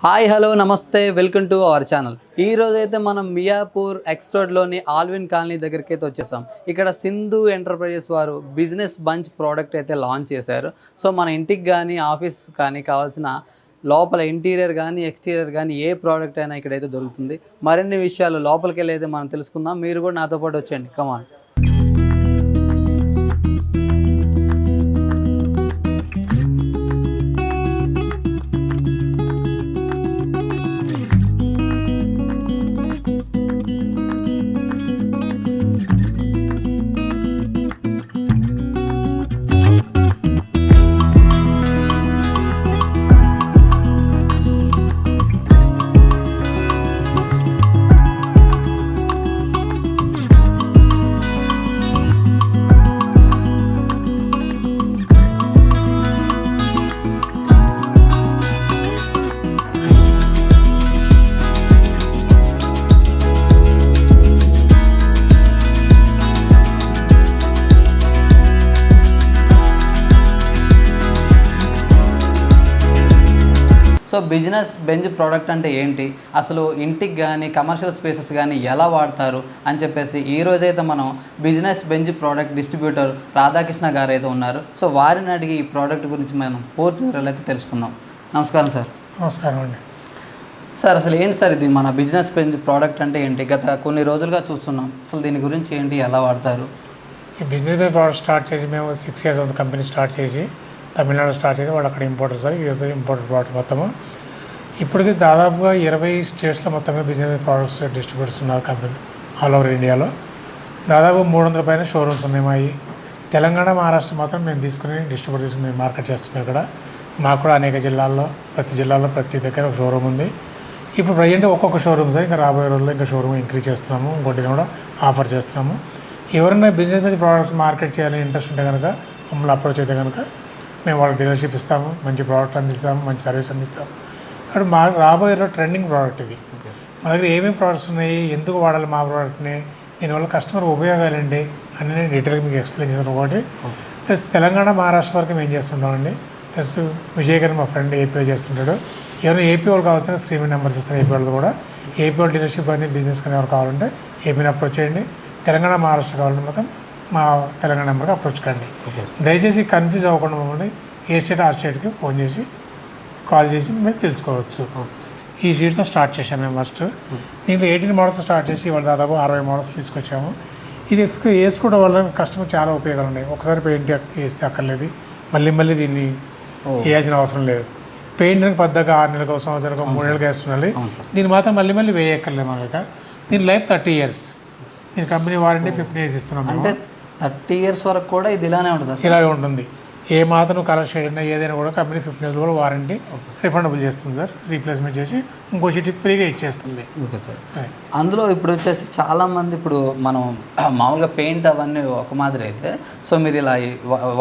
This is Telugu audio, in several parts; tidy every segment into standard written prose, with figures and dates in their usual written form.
హాయ్ హలో నమస్తే వెల్కమ్ టు అవర్ ఛానల్. ఈ రోజైతే మనం మియాపూర్ ఎక్స్ రోడ్లోని ఆల్విన్ కాలనీ దగ్గరికి అయితే వచ్చేసాం. ఇక్కడ సింధు ఎంటర్ప్రైజెస్ వారు బిజినెస్ బంచ్ ప్రోడక్ట్ అయితే లాంచ్ చేశారు. సో మన ఇంటికి కానీ ఆఫీస్ కానీ కావాల్సిన లోపల ఇంటీరియర్ కానీ ఎక్స్టీరియర్ కానీ ఏ ప్రోడక్ట్ అయినా ఇక్కడైతే దొరుకుతుంది. మరిన్ని విషయాలు లోపలికి వెళ్ళి అయితే మనం తెలుసుకుందాం. మీరు కూడా నాతో పాటు వచ్చేయండి, కమాన్. సో బిజినెస్ బెంచ్ ప్రోడక్ట్ అంటే ఏంటి, అసలు ఇంటికి కానీ కమర్షియల్ స్పేసెస్ కానీ ఎలా వాడతారు అని చెప్పేసి ఈరోజైతే మనం business bench product distributor Radhakrishna గారు అయితే ఉన్నారు. సో వారిని అడిగి ఈ ప్రోడక్ట్ గురించి మనం పూర్తి వివరాలు అయితే తెలుసుకుందాం. నమస్కారం సార్. నమస్కారం అండి. సార్ అసలు ఏంటి సార్ ఇది మన బిజినెస్ బెంచ్ ప్రోడక్ట్ అంటే ఏంటి? గత కొన్ని రోజులుగా చూస్తున్నాం, అసలు దీని గురించి ఏంటి, ఎలా వాడతారు? ఈ బిజినెస్ బెంచ్ ప్రోడక్ట్ స్టార్ట్ చేసి మేము 6 years అవుతుంది. కంపెనీ స్టార్ట్ చేసి తమిళనాడు స్టార్ట్ చేసి వాళ్ళు అక్కడ ఇంపోర్టర్ సార్. ఇది ఇంపోర్టెడ్ ప్రోడక్ట్ మొత్తము. ఇప్పటికీ దాదాపుగా 20 స్టేట్స్లో మొత్తమే బిజినెస్ ప్రోడక్ట్స్ డిస్ట్రిబ్యూటర్స్ ఉన్నారు కంపెనీ ఆల్ ఓవర్ ఇండియాలో. దాదాపు 300 పైన షోరూమ్స్ ఉన్నాయి మా. తెలంగాణ మహారాష్ట్ర మాత్రం మేము తీసుకుని డిస్ట్రిబ్యూట్ తీసుకుని మేము మార్కెట్ చేస్తున్నాం. ఇక్కడ మాకు కూడా అనేక జిల్లాల్లో ప్రతి దగ్గర ఒక షోరూమ్ ఉంది. ఇప్పుడు ప్రజెంట్ ఒక్కొక్క షోరూమ్ సార్. ఇంకా రాబోయే రోజుల్లో ఇంకా షోరూమ్ ఇంక్రీజ్ చేస్తున్నాము, ఇంకోటి కూడా ఆఫర్ చేస్తున్నాము. ఎవరైనా బిజినెస్ బెంచ్ ప్రోడక్ట్స్ మార్కెట్ చేయాలని ఇంట్రెస్ట్ ఉంటే కనుక మమ్మల్ని అప్రోచ్ అయితే కనుక మేము వాళ్ళకి డీలర్షిప్ ఇస్తాము, మంచి ప్రోడక్ట్ అందిస్తాము, మంచి సర్వీస్ అందిస్తాము. అక్కడ మా రాబోయే ట్రెండింగ్ ప్రోడక్ట్ ఇది. మా దగ్గర ఏమేమి ప్రోడక్ట్స్ ఉన్నాయి, ఎందుకు వాడాలి మా ప్రోడక్ట్ని, దీనివల్ల కస్టమర్ ఉపయోగాలు ఏంటి అని నేను డీటెయిల్గా మీకు ఎక్స్ప్లెయిన్ చేస్తాను. ఒకటి ప్లస్ తెలంగాణ మహారాష్ట్ర వరకు మేము చేస్తుంటామండి. ప్లస్ విజయ్ గారు మా ఫ్రెండ్ ఏపీలో చేస్తుంటాడు. ఎవరైనా ఏపీ వాళ్ళు కావాల్సిన స్క్రీన్ నెంబర్స్ ఇస్తాను. ఏపీ వాళ్ళు కూడా ఏపీ వాళ్ళు డీలర్షిప్ అని బిజినెస్ కానీ ఎవరు కావాలంటే ఏపీని అప్రోచ్ చేయండి. తెలంగాణ మహారాష్ట్ర కావాలంటే మొత్తం మా తెలంగాణ నెంబర్కి అప్రోచ్ కండి. దయచేసి కన్ఫ్యూజ్ అవ్వకుండా మమ్మల్ని ఏ స్టేట్ ఆ స్టేట్కి ఫోన్ చేసి కాల్ చేసి మీరు తెలుసుకోవచ్చు. ఈ షీట్తో స్టార్ట్ చేశాను మేము ఫస్ట్. దీంట్లో 18 మోడల్స్ స్టార్ట్ చేసి ఇవాళ దాదాపు 60 మోడల్స్ తీసుకొచ్చాము. ఇది వేసుకోవడం వల్ల కస్టమర్ చాలా ఉపయోగాలు ఉన్నాయి. ఒకసారి పెయింట్ వేస్తే అక్కర్లేదు, మళ్ళీ దీన్ని వేయాల్సిన అవసరం లేదు. పెయింట్ పెద్దగా 6 నెలలకు సంవత్సరానికి 3 నెలలకు వేస్తున్నది. దీన్ని మాత్రం మళ్ళీ వేయక్కర్లేదు. మనకి దీని లైఫ్ 30 years. దీని కంపెనీ వారంటీ 15 years ఇస్తున్నాం. అంటే 30 years వరకు కూడా ఇది ఇలానే ఉంటుంది? ఇలాగే ఉంటుంది. ఏ మాత్రం కలర్ షేడ్ అయినా ఏదైనా కూడా కంపెనీ 15 years కూడా వారంటీ రిఫండబుల్ చేస్తుంది సార్. రీప్లేస్మెంట్ చేసి ఇంకో షీట్ ఫ్రీగా ఇచ్చేస్తుంది. Okay sir. అందులో ఇప్పుడు వచ్చేసి చాలామంది ఇప్పుడు మనం మామూలుగా పెయింట్ అవన్నీ ఒక మాదిరి అయితే, సో మీరు ఇలా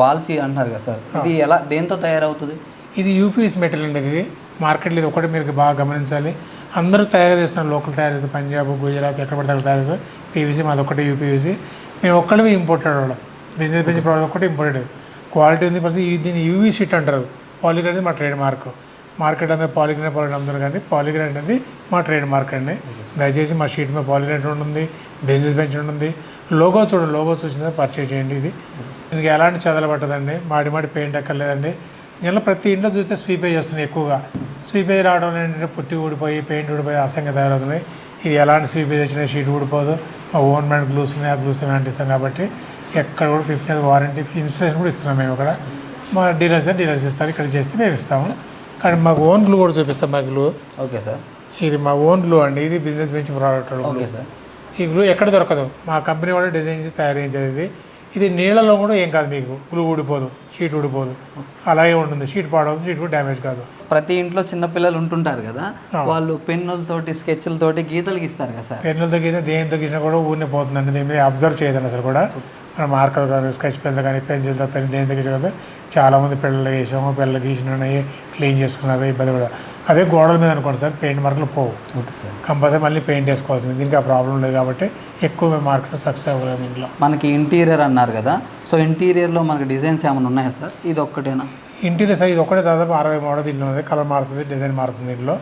వాల్స్ అంటున్నారు కదా సార్, ఇది ఎలా దేంతో తయారవుతుంది? ఇది యూపీఎస్ మెటీరియల్ అండి. ఇది మార్కెట్లో ఇది ఒకటి మీరు బాగా గమనించాలి. అందరూ తయారు చేస్తున్నారు, లోకల్ తయారు చేస్తారు. పంజాబ్, గుజరాత్ ఎక్కడ పడితే అక్కడ తయారు చేస్తారు. పీవీసీ మాది ఒకటి యూపీవీసీ. మేము ఒక్కడమే ఇంపోర్టెడ్ వాళ్ళం. బిజినెస్ బెంచ్ ప్రోడక్ట్ ఒకటి ఇంపోర్టెడ్. క్వాలిటీ ఉంది. ప్లస్ దీన్ని యూవీ షీట్ అంటారు. పాలిగ్రేడ్ అనేది మా ట్రేడ్ మార్క్. మార్కెట్ అనేది పాలిగ్రేడ్ అమ్ముతారు, కానీ పాలిగ్రేడ్ అనేది మా ట్రేడ్ మార్క్ అండి. దయచేసి మా షీట్ మీద పాలిగ్రేడ్ ఉంటుంది, బిజినెస్ బెంచ్ ఉంటుంది. లోగో చూడండి, లోగో చూసిందా పర్చేజ్ చేయండి. ఇది దీనికి ఎలాంటి చదలు పట్టదండి, మాడి పెయింట్ ఎక్కర్లేదండి. దీనిలో ప్రతి ఇంట్లో చూస్తే స్వీపేజ్ వస్తున్నాయి ఎక్కువగా. స్వీపేజ్ రావడం ఏంటంటే పుట్టి ఊడిపోయి పెయింట్ ఊడిపోయి అసంగా తయారవుతున్నాయి. ఇది ఎలాంటి స్వీపేజ్ వచ్చినా షీట్ ఊడిపోదు. మా ఓన్ బ్రాండ్ గ్లూస్ ఉన్నాయి, ఆ గ్లూస్ అంటిస్తాం. కాబట్టి ఎక్కడ కూడా 15 years వారంటీ, ఇన్సూరెన్స్ కూడా ఇస్తున్నాం మేము. ఇక్కడ మా డీలర్స్ ఇస్తారు, ఇక్కడ చేస్తే మేము ఇస్తాము. కానీ మాకు ఓన్ గ్లూ కూడా చూపిస్తాం. మా గ్లూ ఓకే సార్. ఇది మా ఓన్ గ్లూ అండి. ఇది business bench product. Okay sir. ఈ గ్లూ ఎక్కడ దొరకదు, మా కంపెనీ వాళ్ళు డిజైన్ చేసి తయారు చేసేది. ఇది నీళ్ళలో కూడా ఏం కాదు, మీకు గ్లూ ఊడిపోదు, షీట్ ఊడిపోదు, అలాగే ఉంటుంది. షీట్ పాడవద్దు, షీట్ కూడా డ్యామేజ్ కాదు. ప్రతి ఇంట్లో చిన్నపిల్లలు ఉంటుంటారు కదా, వాళ్ళు పెన్నులతోటి స్కెచ్లతోటి గీతలు గీస్తారు కదా సార్. పెన్నులతో గీసినా దేనితో గీసినా కూడా ఊరినే పోతుందండి. దీని మీద అబ్జర్వ్ చేయదండి అసలు కూడా. మనం మార్కర్ కానీ స్కెచ్ పెన్తో కానీ పెన్సిల్తో దేనితో గీసిన కదా చాలామంది పిల్లలు వేసాము, పిల్లలు గీసినవి క్లీన్ చేసుకున్నారు, ఇబ్బంది కూడా. అదే గోడల మీద అనుకోండి సార్, పెయింట్ మార్కులు పోవు. Okay sir. కంపల్సరీ మళ్ళీ పెయింట్ వేసుకోవాల్సింది. దీనికి ఆ ప్రాబ్లం లేదు కాబట్టి ఎక్కువ మేము మార్కెట్ సక్సెస్ అవ్వలేము. ఇంట్లో మనకి ఇంటీరియర్ అన్నారు కదా, సో ఇంటీరియర్లో మనకి డిజైన్స్ ఏమైనా ఉన్నాయా సార్? ఇది ఒక్కటేనా? ఇంటీరియర్ సైజ్ ఒకటే దాదాపు 60 మోడల్ దీంట్లో ఉంది. కలర్ మారుతుంది, డిజైన్ మారుతుంది. దీంట్లో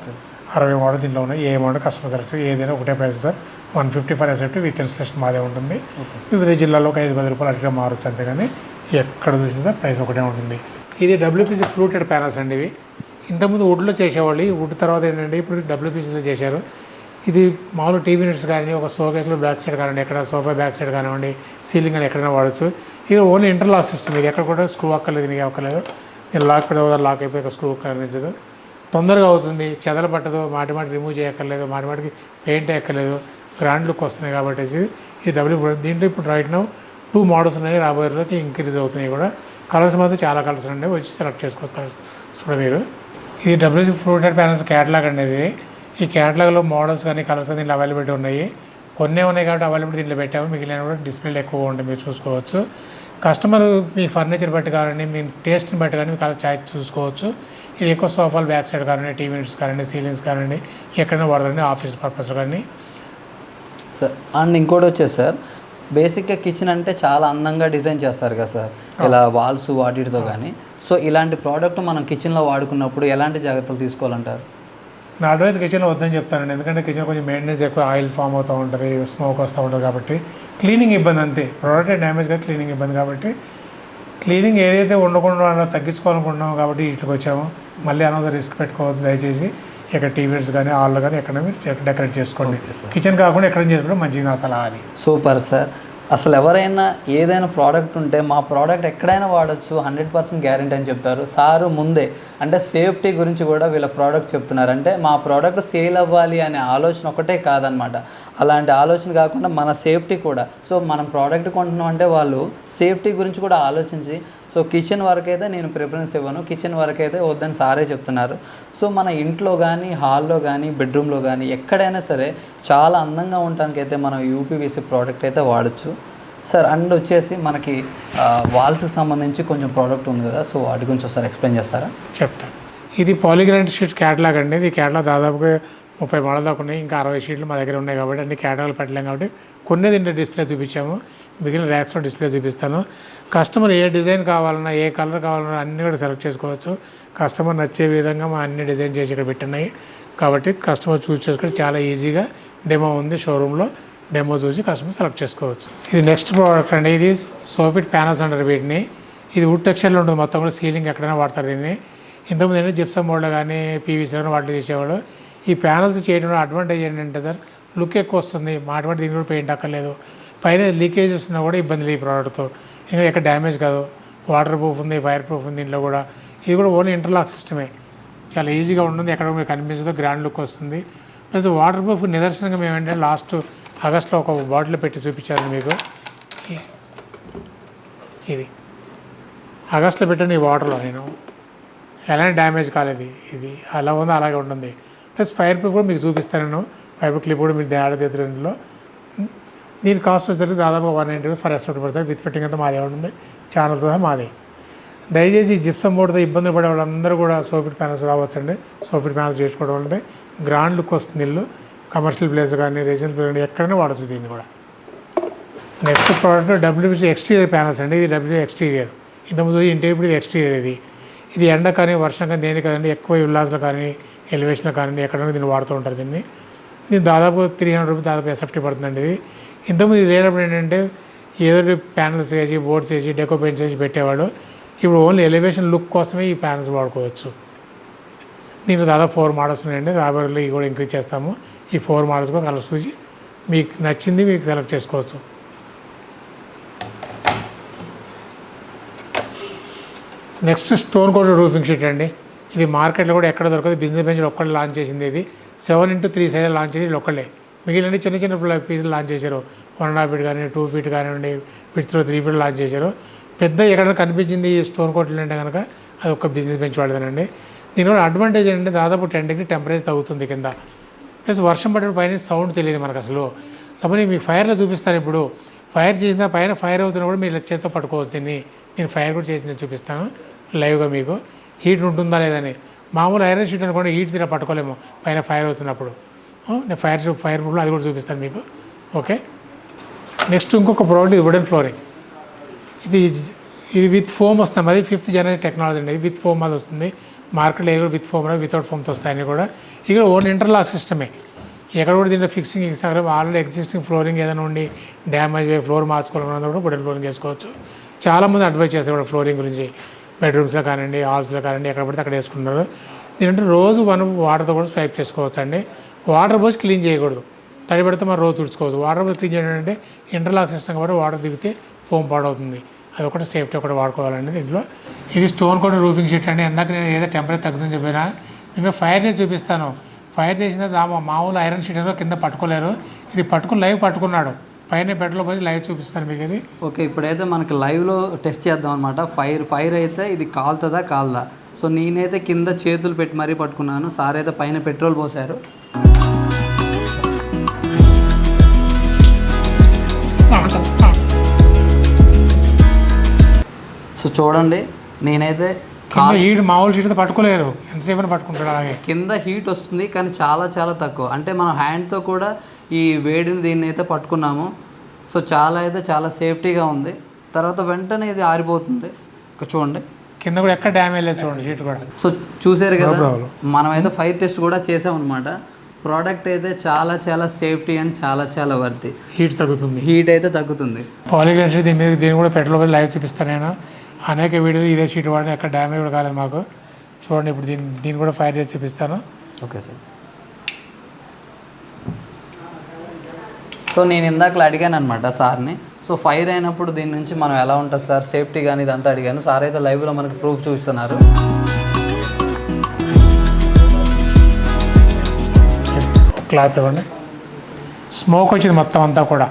60 మోడల్ దీంట్లో ఉన్నాయి. ఏ మోడల్ కస్టమర్ సెలెక్ట్ ఏదైనా ఒకటే price sir. 150 for except with installation మాదే ఉంటుంది. వివిధ జిల్లాలో ఒక 5-10 రూపాయలు అట్లా మారచ్చు, అంతేగాని ఎక్కడ చూసినా సార్ ప్రైస్ ఒకటే ఉంటుంది. ఇది WPC ఫ్లూటెడ్ ప్యానల్స్ అండి. ఇవి ఇంతకుముందు వుడ్లో చేసేవాళ్ళు. ఈ వుడ్ తర్వాత ఏంటంటే ఇప్పుడు WPCలో చేశారు. ఇది మామూలు టీవీ యూనిట్స్ కానీ, ఒక షోకేస్లో బ్యాక్ సైడ్ కానివ్వండి, ఎక్కడ సోఫా బ్యాక్ సైడ్ కానివ్వండి, సీలింగ్ అని ఎక్కడైనా వాడచ్చు. ఇది ఓన్లీ ఇంటర్లాక్ సిస్టమ్. ఇది ఎక్కడ కూడా స్క్రూ అక్కర్లేదు, నీకు అక్కర్లేదు. నేను లాక్ పెడతా, లాక్ అయిపోయి స్క్రూ కనిపించదు, తొందరగా అవుతుంది, చెదలు పట్టదు, మాటి రిమూవ్ చేయక్కర్లేదు, మాటికి పెయింట్ ఎక్కర్లేదు, గ్రాండ్ లుక్ వస్తున్నాయి. కాబట్టి ఇది దీంట్లో ఇప్పుడు రైట్ నౌ 2 మోడల్స్ ఉన్నాయి. రాబోయే రోజులకి ఇంక్రీజ్ అవుతున్నాయి కూడా. కలర్స్ మాత్రం చాలా కలర్స్ ఉన్నాయి, వచ్చి సెలెక్ట్ చేసుకోవచ్చు కలర్స్ కూడా మీరు. ఇది WPC ఫ్లూటెడ్ ప్యానల్స్ క్యాటలాగ్ అనేది. ఈ క్యాటలాగ్లో మోడల్స్ కానీ కలర్స్ కానీ దీంట్లో అవైలబిలిటీ ఉన్నాయి. కొన్ని ఉన్నాయి కాబట్టి అవైలబిలిటీ దీంట్లో పెట్టాము. మిగిలిన కూడా డిస్ప్లేలు ఎక్కువగా ఉంటాయి, మీరు చూసుకోవచ్చు. కస్టమర్ మీ ఫర్నిచర్ బట్టి కానివ్వండి, మీ టేస్ట్ని బట్టి కానీ మీ కలర్ చాయిస్ చూసుకోవచ్చు. ఇది ఎక్కువ సోఫాలు బ్యాక్ సైడ్ కానివ్వండి, టీవీ యూనిట్స్ కానివ్వండి, సీలింగ్స్ కానివ్వండి, ఎక్కడైనా వాడదండి, ఆఫీస్ పర్పస్ కానీ. సార్ అండ్ ఇంకోటి వచ్చేసి సార్, బేసిక్గా కిచెన్ అంటే చాలా అందంగా డిజైన్ చేస్తారు కదా సార్, ఇలా వాల్స్ వాటితో కానీ. సో ఇలాంటి ప్రోడక్ట్ మనం కిచెన్లో వాడుకున్నప్పుడు ఎలాంటి జాగ్రత్తలు తీసుకోవాలంటారు? నా అడ్వైజ్ కిచెన్లో వద్దని చెప్తానండి. ఎందుకంటే కిచెన్ కొంచెం మెయింటెనెన్స్ ఎక్కువ, ఆయిల్ ఫామ్ అవుతూ ఉంటుంది, స్మోక్ వస్తూ ఉంటుంది. కాబట్టి క్లీనింగ్ ఇబ్బంది అంతే. ప్రోడక్ట్ డ్యామేజ్ కాదు, క్లీనింగ్ ఇబ్బంది. కాబట్టి క్లీనింగ్ ఏదైతే ఉండకుండా అలా తగ్గించుకోవాలనుకుంటున్నాము కాబట్టి వీటికి వచ్చాము. మళ్ళీ అనవసరం రిస్క్ పెట్టుకోవద్దు దయచేసి. ఇక్కడ టీవీస్ కానీ హాల్లో కానీ ఎక్కడ మీరు డెకరేట్ చేసుకోండి. కిచెన్ కాకుండా ఎక్కడ చేసుకోవడం మంచిది నా సలహా అది. Super sir. అసలు ఎవరైనా ఏదైనా ప్రోడక్ట్ ఉంటే మా ప్రోడక్ట్ ఎక్కడైనా వాడచ్చు, 100% గ్యారెంటీ అని చెప్తారు సారు ముందే. అంటే సేఫ్టీ గురించి కూడా వీళ్ళ ప్రోడక్ట్ చెప్తున్నారు. అంటే మా ప్రోడక్ట్ సేల్ అవ్వాలి అనే ఆలోచన ఒకటే కాదనమాట, అలాంటి ఆలోచన కాకుండా మన సేఫ్టీ కూడా. సో మనం ప్రోడక్ట్ కొంటున్నాం అంటే వాళ్ళు సేఫ్టీ గురించి కూడా ఆలోచించి, సో కిచెన్ వరకు అయితే నేను ప్రిఫరెన్స్ ఇవ్వను, కిచెన్ వరకు అయితే వద్దని సారే చెప్తున్నారు. సో మన ఇంట్లో కానీ, హాల్లో కానీ, బెడ్రూమ్లో కానీ ఎక్కడైనా సరే చాలా అందంగా ఉండడానికి అయితే మనం UPVC ప్రోడక్ట్ అయితే వాడచ్చు సార్. అండ్ వచ్చేసి మనకి వాల్స్కి సంబంధించి కొంచెం ప్రోడక్ట్ ఉంది కదా, సో వాటి గురించి ఒకసారి ఎక్స్ప్లెయిన్ చేస్తారా? చెప్తాను. ఇది పాలిగ్రానైట్ షీట్ క్యాటలాగ్ అండి. ఇది క్యాటలాగ్ దాదాపుగా 30 మోడల్ దాకా ఉన్నాయి. ఇంకా 60 షీట్లు మా దగ్గర ఉన్నాయి కాబట్టి అన్ని క్యాటలాగ్ పెట్టలేం కాబట్టి కొన్ని దీంట్లో డిస్ప్లే చూపించాము, మిగిలిన ర్యాక్స్లో డిస్ప్లే చూపిస్తాను. కస్టమర్ ఏ డిజైన్ కావాలన్నా, ఏ కలర్ కావాలన్నా అన్నీ కూడా సెలెక్ట్ చేసుకోవచ్చు. కస్టమర్ నచ్చే విధంగా మా అన్ని డిజైన్ చేసి ఇక్కడ పెట్టినాయి కాబట్టి కస్టమర్ చూస్ చేసుకుని చాలా ఈజీగా డెమో ఉంది షోరూంలో, డెమో చూసి కస్టమర్ సెలెక్ట్ చేసుకోవచ్చు. ఇది నెక్స్ట్ ప్రోడక్ట్ అండి. ఇది సోఫిట్ ప్యానల్స్ అంటారు వీటిని. ఇది వుడ్ టెక్స్చర్లో ఉంటుంది మొత్తం కూడా, సీలింగ్ ఎక్కడైనా వాడతారు దీన్ని. ఇంతకుముందు ఏంటంటే జిప్సమ్ బోర్డులో కానీ PVCలో వాటిలో చేసేవాళ్ళు. ఈ ప్యానల్స్ చేయడంలో అడ్వాంటేజ్ ఏంటంటే సార్, లుక్ ఎక్కువ వస్తుంది, మాటి దీనికి కూడా పెయింట్ అక్కర్లేదు. పైన లీకేజ్ వస్తున్నా కూడా ఇబ్బంది లేదు ఈ ప్రోడక్ట్తో. ఇంకా ఎక్కడ డ్యామేజ్ కాదు, వాటర్ ప్రూఫ్ ఉంది, ఫైర్ ప్రూఫ్ ఉంది దీంట్లో కూడా. ఇది కూడా ఓన్లీ ఇంటర్లాక్ సిస్టమే, చాలా ఈజీగా ఉంటుంది, ఎక్కడ మీకు కనిపించదు, గ్రాండ్ లుక్ వస్తుంది. ప్లస్ వాటర్ ప్రూఫ్ నిదర్శనంగా మేము ఏంటంటే లాస్ట్ ఆగస్ట్లో ఒక బాటిల్ పెట్టి చూపించాను మీకు. ఇది ఆగస్ట్లో పెట్టండి ఈ వాటర్లో, నేను ఎలాంటి డ్యామేజ్ కాలేదు. ఇది అలా ఉందో అలాగే ఉంటుంది. ప్లస్ ఫైర్ ప్రూఫ్ కూడా మీకు చూపిస్తాను నేను, ఫైర్ ప్రూఫ్ క్లిప్ కూడా మీరు ఆడదేద్దరు ఇందులో. దీని కాస్ట్ వచ్చేసరికి దాదాపు 190 ఫర్ ఎస్ఎఫ్ట్ పడుతుంది. విత్ ఫిట్టింగ్ అంతా మాదే ఉంటుంది, ఛానల్తో మాదే. దయచేసి ఈ జిప్సమ్ బోర్డుతో ఇబ్బంది పడే వాళ్ళందరూ కూడా సోఫిట్ ప్యానల్స్ రావచ్చండి. సోఫిట్ ప్యానల్స్ చేసుకోవడం అంటే గ్రాండ్ లుక్ వస్తుంది ఇల్లు. కమర్షియల్ ప్లేస్ కానీ, రెసిడెన్షియల్ ప్లేస్ కానీ ఎక్కడైనా వాడచ్చు దీన్ని కూడా. Next product WPC exterior panels అండి. ఇది WPC ఎక్స్టీరియర్. ఇంతకుముందు ఇంటీరియర్, ఇది ఎక్స్టీరియర్. ఇది ఎండ కానీ, వర్షం కానీ, దేని కదండి ఎక్కువ విల్లాస్లో కానీ, ఎలివేషన్లో కానీ ఎక్కడైనా దీన్ని వాడుతూ ఉంటారు. దీన్ని దాదాపు 300 రూపీస్ దాదాపు SFT పడుతుందండి. ఇది ఇంతకుముందు ఇది లేనప్పుడు ఏంటంటే ఏదో ప్యానల్స్ వేసి, బోర్డ్స్ వేసి, డెకో పెయింట్స్ వేసి పెట్టేవాడు. ఇప్పుడు ఓన్లీ ఎలివేషన్ లుక్ కోసమే ఈ ప్యానల్స్ వాడుకోవచ్చు. దీంట్లో దాదాపు 4 మోడల్స్ ఉన్నాయండి. రాబోయేలో ఇవి కూడా ఇంక్రీజ్ చేస్తాము. ఈ 4 మోడల్స్ కూడా కలర్స్ చూసి మీకు నచ్చింది మీకు సెలెక్ట్ చేసుకోవచ్చు. Next stone coated roofing sheet అండి. ఇది మార్కెట్లో కూడా ఎక్కడ దొరకదు. బిజినెస్ బెంచ్లో ఒక్కడే లాంచ్ చేసింది. ఇది 7x3 సైజ్ లాంచ్ చేసి ఇది ఒక్కడే. మిగిలిన చిన్న చిన్న పీసులు లాంచ్ చేశారు. 1.5 ఫీట్ కానీ, 2 ఫీట్ కానివ్వండి, విడ్త్లో 3 ఫీట్ లాంచ్ చేశారు. పెద్ద ఎక్కడైనా కనిపించింది ఈ స్టోన్ కోటెడ్ అంటే కనుక అది ఒక బిజినెస్ బెంచ్ వాడదానండి. దీనివల్ల అడ్వాంటేజ్ ఏంటంటే దాదాపు 10 డిగ్రీ టెంపరేచర్ తగ్గుతుంది కింద. ప్లస్ వర్షం పడిన పైన సౌండ్ తెలియదు మనకు అసలు. సపోజ్ మీకు ఫైర్లో చూపిస్తాను. ఇప్పుడు ఫైర్ చేసిన పైన ఫైర్ అవుతున్నా కూడా మీరు చేతితో పట్టుకోవచ్చు దీన్ని. నేను ఫైర్ కూడా చేసి చూపిస్తాను లైవ్గా మీకు. హీట్ ఉంటుందా లేదని. మామూలు ఐరన్ షీట్ అనుకోండి హీట్ తీరా పట్టుకోలేము పైన ఫైర్ అవుతున్నప్పుడు. నేను ఫైర్ ప్రూఫ్లో అది కూడా చూపిస్తాను మీకు. ఓకే, నెక్స్ట్ ఇంకొక ప్రోడక్ట్ ఇది వుడెన్ ఫ్లోరింగ్. ఇది ఇది విత్ ఫోమ్ వస్తుంది, అది 5th జనరేషన్ టెక్నాలజీ అండి. విత్ ఫోమ్ అది వస్తుంది. మార్కెట్లో ఏ కూడా విత్ ఫోమ్ వితౌట్ ఫోమ్తో వస్తాయని కూడా. ఇక్కడ ఓన్ ఇంటర్లాక్ సిస్టమే, ఎక్కడ కూడా దీంట్లో ఫిక్సింగ్ ఆల్రెడీ ఎగ్జిస్టింగ్ ఫ్లోరింగ్ ఏదైనా ఉండి డ్యామేజ్ అయ్యి ఫ్లోర్ మార్చుకోవాలన్నా కూడా వుడెన్ ఫ్లోరింగ్ చేసుకోవచ్చు. చాలామంది అడ్వైజ్ చేస్తారు కూడా ఫ్లోరింగ్ గురించి, బెడ్రూమ్స్లో కానివ్వండి, హాల్స్లో కానివ్వండి, ఎక్కడ పడితే అక్కడ వేసుకుంటున్నారు. దీంట్లో రోజు మనం వాటర్తో కూడా స్వైప్ చేసుకోవచ్చు అండి. వాటర్ పోసి క్లీన్ చేయకూడదు, తడి పెడితే మనం రోజు తుడుచుకోవచ్చు. వాటర్ పోసి క్లీన్ చేయడం అంటే ఇంటర్లాక్ సిస్టమ్ కాబట్టి వాటర్ దిగితే ఫోమ్ పాడవుతుంది. అది ఒకటి సేఫ్టీ ఒకటి వాడుకోవాలండి దీంట్లో. ఇది స్టోన్ కోట్ రూఫింగ్ షీట్ అండి. ఇందాక నేను ఏదో టెంపరేచర్ తగ్గుతుందని చెప్పినా, నేను ఫైర్ చేసి చూపిస్తాను. ఫైర్ చేసిన తర్వాత మామూలు ఐరన్ షీట్లో కింద పట్టుకోలేరు, ఇది పట్టుకుని లైవ్ పట్టుకున్నాడు. పైన బెడ్లో పోయి లైవ్ చూపిస్తాను మీకు ఇది. ఓకే, ఇప్పుడైతే మనకి లైవ్లో టెస్ట్ చేద్దాం అనమాట. ఫైర్ అయితే ఇది కాలుతుందా కాలదా. సో నేనైతే కింద చేతులు పెట్టి మరీ పట్టుకున్నాను, సార్ అయితే పైన పెట్రోల్ పోసారు. సో చూడండి, నేనైతే హీట్ మామూలు షీట్తో పట్టుకోలేరు, ఎంతసేపు పట్టుకుంటాడు అలాగే. కింద హీట్ వస్తుంది కానీ చాలా చాలా తక్కువ, అంటే మనం హ్యాండ్తో కూడా ఈ వేడిని దీన్ని అయితే పట్టుకున్నాము. సో చాలా సేఫ్టీగా ఉంది. తర్వాత వెంటనే ఇది ఆరిపోతుంది. చూడండి కింద కూడా ఎక్కడ డ్యామేజ్ లేదు, చూడండి షీట్ కూడా. సో చూసారు కదా, మనమైతే ఫైర్ టెస్ట్ కూడా చేసామన్నమాట. ప్రోడక్ట్ అయితే చాలా సేఫ్టీ అండ్ చాలా వర్తి. హీట్ అయితే తగ్గుతుంది. పాలిగ్రాన్ షీట్ దీన్ని కూడా పెట్రోల్ లైవ్ చూపిస్తాను నేను. అనేక వీడియోలు ఇదే షీట్ వాడిని, ఎక్కడ డ్యామేజ్ కూడా కాలేదు మాకు. చూడండి ఇప్పుడు దీన్ని కూడా ఫైర్ చేసి చూపిస్తాను. Okay sir. సో నేను ఇందాకలా అడిగాను అనమాట సార్ని. సో ఫైర్ అయినప్పుడు దీని నుంచి మనం ఎలా ఉంటుంది సార్ సేఫ్టీ కానీ ఇదంతా అడిగాను. సార్ అయితే లైవ్లో మనకు ప్రూఫ్ చూపిస్తున్నారు. క్లాత్ ఇవ్వండి. స్మోక్ వచ్చింది మొత్తం అంతా కూడా.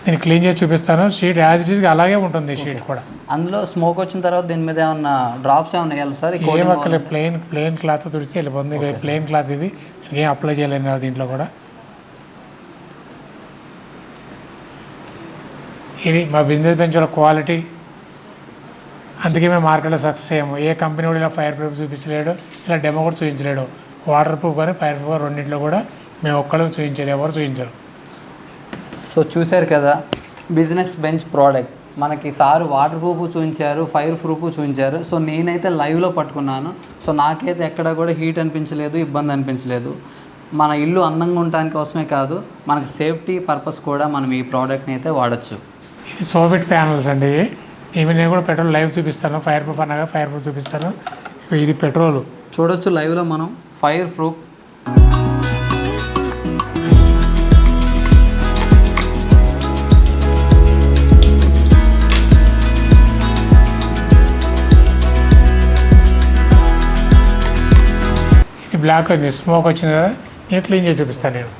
నేను క్లీన్ చేసి చూపిస్తాను. షీట్ యాజ్ ఇట్ ఈస్గా అలాగే ఉంటుంది షీట్ కూడా. అందులో స్మోక్ వచ్చిన తర్వాత దీని మీద ఏమన్నా డ్రాప్స్ ఏమన్నా వేయాలి సార్? ఏమక్కర్లేదు, ప్లెయిన్ క్లాత్ తుడిచి వెళ్ళిపోతుంది. ప్లెయిన్ క్లాత్ ఇది, ఏం అప్లై చేయలేను దీంట్లో కూడా. ఇది మా బిజినెస్ బెంచ్ వాళ్ళ క్వాలిటీ, అందుకే మేము మార్కెట్లో సక్సెస్ అయ్యాము. ఏ కంపెనీ కూడా ఇలా ఫైర్ ప్రూఫ్ చూపించలేడు, ఇలా డెమో కూడా చూపించలేడు. వాటర్ ప్రూఫ్ కానీ ఫైర్ ప్రూఫ్ రెండింటిలో కూడా మేము ఒక్కళ్ళు చూపించారు, ఎవరు చూపించరు. సో చూశారు కదా, బిజినెస్ బెంచ్ ప్రోడక్ట్ మనకి సారు వాటర్ ప్రూఫ్ చూపించారు, ఫైర్ ప్రూఫ్ చూపించారు. సో నేనైతే లైవ్లో పట్టుకున్నాను. సో నాకైతే ఎక్కడ కూడా హీట్ అనిపించలేదు, ఇబ్బంది అనిపించలేదు. మన ఇల్లు అందంగా ఉండటానికి కోసమే కాదు, మనకి సేఫ్టీ పర్పస్ కూడా మనం ఈ ప్రోడక్ట్ని అయితే వాడచ్చు. ఇది సోఫిట్ ప్యానల్స్ అండి. ఇవి నేను కూడా పెట్రోల్ లైవ్ చూపిస్తాను. ఫైర్ ప్రూఫ్ అనగా ఫైర్ ప్రూఫ్ చూపిస్తాను. ఇది పెట్రోల్ చూడొచ్చు లైవ్లో మనం ఫైర్ ప్రూఫ్. ఇది బ్లాక్ ఉంది, స్మోక్ వచ్చింది కదా, నేను క్లీన్ చేసి చూపిస్తాను నేను.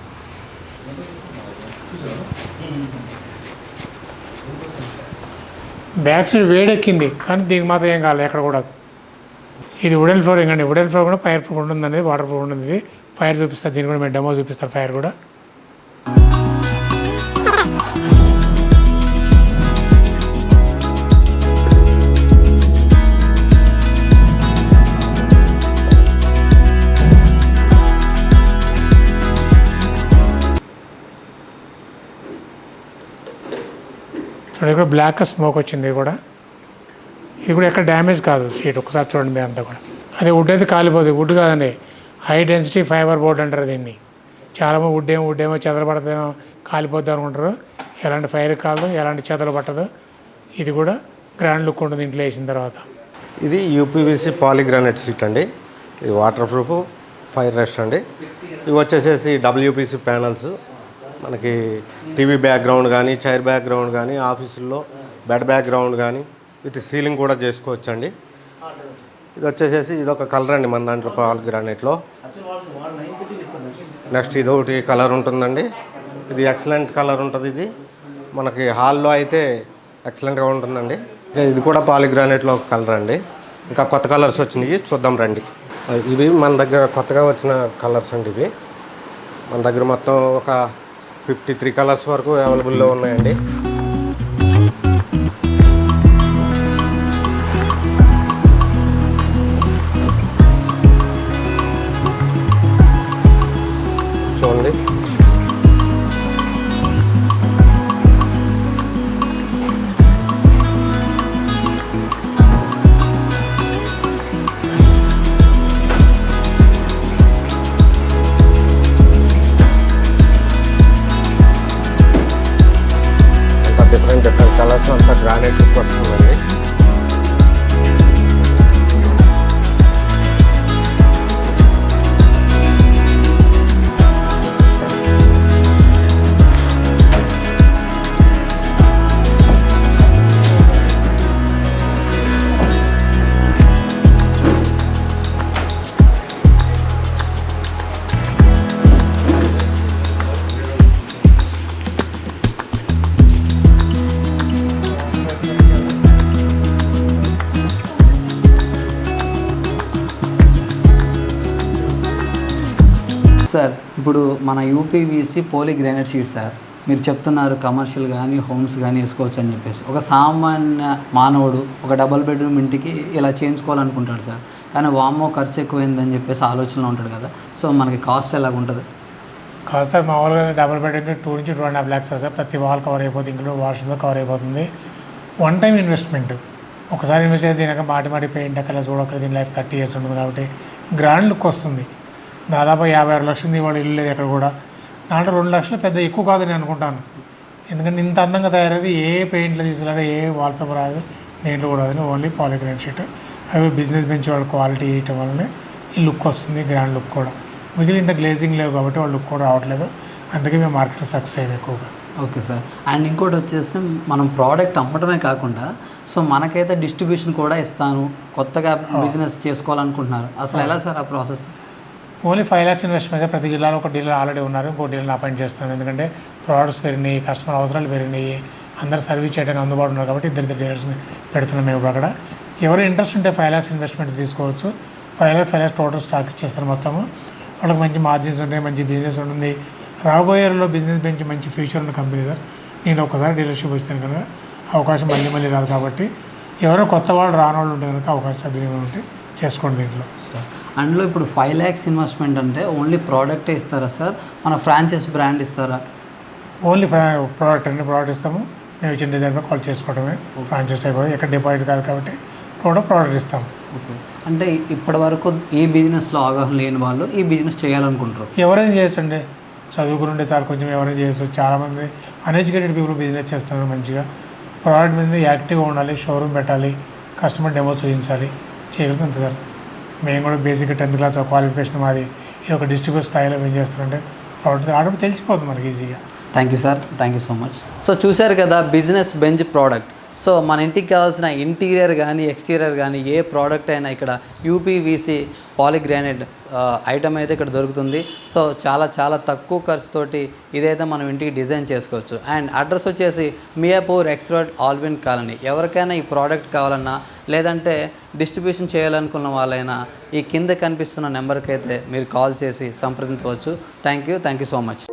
బ్యాక్ సైడ్ వేడెక్కింది కానీ దీనికి మాత్రం ఏం కాలేదు ఎక్కడ కూడా. ఇది వుడెన్ ఫ్లోరింగ్ అండి. వుడెన్ ఫ్లోర్ కూడా ఫైర్ ప్రూఫ్ ఉంటుందండి, వాటర్ ప్రూఫ్ ఉంటుంది. ఫైర్ చూపిస్తారు, దీన్ని కూడా మేము డెమో చూపిస్తాను ఫైర్ కూడా. చూడండి ఇక్కడ బ్లాక్ స్మోక్ వచ్చింది కూడా. ఇది కూడా ఎక్కడ డ్యామేజ్ కాదు షీట్, ఒకసారి చూడండి మీరు అంతా కూడా. అది వుడ్ అయితే కాలిపోతుంది, వుడ్ కాదండి, హై డెన్సిటీ ఫైబర్ బోర్డ్ అంటారు దీన్ని. చాలామంది వుడ్ ఏమో చెదలు పడతామో కాలిపోద్దాం అనుకుంటారు. ఎలాంటి ఫైర్ కాదు, ఎలాంటి చెదలు పట్టదు. ఇది కూడా గ్రాండ్ లుక్ ఉంటుంది ఇంట్లో వేసిన తర్వాత. ఇది యూపీవీసీ పాలిగ్రానైట్ షీట్ అండి. ఇది వాటర్ ప్రూఫ్, ఫైర్ రెస్ట్ అండి. ఇవి వచ్చేసేసి డబ్ల్యూపీసీ ప్యానల్స్. మనకి టీవీ బ్యాక్గ్రౌండ్ కానీ, చైర్ బ్యాక్గ్రౌండ్ కానీ, ఆఫీసుల్లో బెడ్ బ్యాక్గ్రౌండ్ కానీ విత్ సీలింగ్ కూడా చేసుకోవచ్చండి. ఇది వచ్చేసేసి ఇది ఒక కలర్ అండి మన దాంట్లో పాలిగ్రానైట్లో. నెక్స్ట్ ఇది ఒకటి కలర్ ఉంటుందండి. ఇది ఎక్సలెంట్ కలర్ ఉంటుంది. ఇది మనకి హాల్లో అయితే ఎక్సలెంట్గా ఉంటుందండి. ఇది కూడా పాలిగ్రానైట్లో ఒక కలర్ అండి. ఇంకా కొత్త కలర్స్ వచ్చినాయి, చూద్దాం రండి. ఇవి మన దగ్గర కొత్తగా వచ్చిన కలర్స్ అండి. ఇవి మన దగ్గర మొత్తం ఒక 53 కలర్స్ వరకు అవైలబుల్లో ఉన్నాయండి. చూడండి, డిఫరెంట్ కలర్స్ అంతా గ్రానైట్ లుక్ వస్తుందండి. సార్ ఇప్పుడు మన యూపీవీసీ పోలీగ్రానైట్ షీట్ సార్ మీరు చెప్తున్నారు కమర్షియల్ కానీ హోమ్స్ కానీ వేసుకోవచ్చు అని చెప్పేసి ఒక సామాన్య మానవుడు ఒక డబుల్ బెడ్రూమ్ ఇంటికి ఇలా చేయించుకోవాలనుకుంటాడు సార్, కానీ వామ్మో ఖర్చు ఎక్కువైందని చెప్పేసి ఆలోచనలో ఉంటాడు కదా. సో మనకి కాస్ట్ ఎలాగ ఉంటుంది? కాస్ట్ సార్ మామూలుగా డబుల్ బెడ్రూమ్కి 2 నుంచి 2.5 lakhs సార్. ప్రతి వాల్ కవర్ అయిపోతుంది, ఇంట్లో వాష్రూమ్లో కవర్ అయిపోతుంది. వన్ టైం ఇన్వెస్ట్మెంట్, ఒకసారి ఇన్వెస్ట్ అయితే దీనికి మాటి పెయింట్ అక్కడ చూడక్కర్ దీని లైఫ్ 30 years ఉంటుంది కాబట్టి గ్రాండ్ లుక్ వస్తుంది. దాదాపు 56 లక్షలు ఇవాళ ఇల్లు లేదు ఎక్కడ కూడా. దాంట్లో 2 లక్షలు పెద్ద ఎక్కువ కాదని అనుకుంటాను, ఎందుకంటే ఇంత అందంగా తయారైంది. ఏ పెయింట్లు తీసుకురాదు, ఏ వాల్పేపర్ రాదు, దేంట్లో కూడా రాదు, ఓన్లీ పాలిగ్రానైట్ షీట్. అవి బిజినెస్ బెంచ్ వాళ్ళ క్వాలిటీ వేయటం వల్లనే ఈ లుక్ వస్తుంది, గ్రాండ్ లుక్ కూడా. మిగిలిన ఇంత గ్లేజింగ్ లేవు కాబట్టి వాళ్ళ లుక్ కూడా రావట్లేదు, అందుకే మేము మార్కెట్లో సక్సెస్ అయ్యాము ఎక్కువగా. Okay sir. అండ్ ఇంకోటి వచ్చేసి మనం ప్రోడక్ట్ అమ్మటమే కాకుండా సో మనకైతే డిస్ట్రిబ్యూషన్ కూడా ఇస్తాను, కొత్తగా బిజినెస్ చేసుకోవాలనుకుంటున్నారు, అసలు ఎలా సార్ ఆ ప్రాసెస్? Only 5 lakhs investment. ప్రతి జిల్లాలో ఒక డీలర్ ఆల్రెడీ ఉన్నారు, ఇంకో డీలర్ని అపాయింట్ చేస్తున్నాను. ఎందుకంటే ప్రోడక్ట్స్ పెరిగినాయి, కస్టమర్ అవసరాలు పెరిగినాయి, అందరూ సర్వీస్ చేయడానికి అందుబాటులో ఉన్నారు కాబట్టి ఇద్దరు డీలర్స్ని పెడుతున్నాం మేము అక్కడ. ఎవరు ఇంట్రెస్ట్ ఉంటే 5 lakhs ఇన్వెస్ట్మెంట్ తీసుకోవచ్చు. 5 lakhs టోటల్ స్టాక్ ఇచ్చేస్తారు మొత్తము. వాళ్ళకి మంచి మార్జిన్స్ ఉంటాయి, మంచి బిజినెస్ ఉంటుంది. రాబోయే రోజుల్లో బిజినెస్ బెంచ్ మంచి ఫ్యూచర్ ఉన్న కంపెనీ సార్. నేను ఒకసారి డీలర్షిప్ వచ్చినాను కనుక అవకాశం మళ్ళీ రాదు కాబట్టి ఎవరో కొత్త వాళ్ళు రాని వాళ్ళు ఉంటే కనుక అవకాశం సద్వినియోగం ఉంటే చేసుకోండి దీంట్లో. అందులో ఇప్పుడు 5 lakhs ఇన్వెస్ట్మెంట్ అంటే ఓన్లీ ప్రోడక్టే ఇస్తారా సార్, మన ఫ్రాంచైజ్ బ్రాండ్ ఇస్తారా? ఓన్లీ ప్రోడక్ట్ అండి, ప్రోడక్ట్ ఇస్తాము. మేము ఇచ్చిన డిజైన్ పై కాల్ చేసుకోవడమే. ఫ్రాంచైజ్ టైప్ ఎక్కడ డిపాజిట్ కాదు కాబట్టి ప్రోడక్ట్ ఇస్తాము. ఓకే. అంటే ఇప్పటి వరకు ఈ బిజినెస్లో అవగాహన లేని వాళ్ళు ఈ బిజినెస్ చేయాలనుకుంటారు, ఎవరైనా చేయొచ్చండి. చదువుకుని ఉండే సార్ కొంచెం ఎవరైనా చేయొచ్చు. చాలామంది అన్ఎడ్యుకేటెడ్ పీపుల్ బిజినెస్ చేస్తున్నారు మంచిగా. ప్రోడక్ట్ మీద యాక్టివ్గా ఉండాలి, షోరూమ్ పెట్టాలి, కస్టమర్ డెమో చూపించాలి, చేయగలుగుతుంది అంతే సార్. మేము కూడా బేసిక్గా 10th class క్వాలిఫికేషన్ మాది. ఇది ఒక డిస్ట్రిబ్యూట్ స్థాయిలో ఏం చేస్తారంటే ప్రోడక్ట్ ఆర్డర్ తెలిసిపోతుంది మనకి ఈజీగా. Thank you sir, thank you so much. So చూశారు కదా బిజినెస్ బెంచ్ ప్రోడక్ట్. సో మన ఇంటికి కావాల్సిన ఇంటీరియర్ కానీ ఎక్స్టీరియర్ కానీ ఏ ప్రోడక్ట్ అయినా ఇక్కడ యూపీవీసీ పాలిగ్రానైట్ ఐటమ్ అయితే ఇక్కడ దొరుకుతుంది. సో చాలా తక్కువ ఖర్చుతోటి ఇదైతే మనం ఇంటికి డిజైన్ చేసుకోవచ్చు. అండ్ అడ్రస్ వచ్చేసి Miyapur X road Allwyn colony. ఎవరికైనా ఈ ప్రోడక్ట్ కావాలన్నా లేదంటే డిస్ట్రిబ్యూషన్ చేయాలనుకున్న వాళ్ళైనా ఈ కింద కనిపిస్తున్న నెంబర్కి అయితే మీరు కాల్ చేసి సంప్రదించవచ్చు. Thank you so much.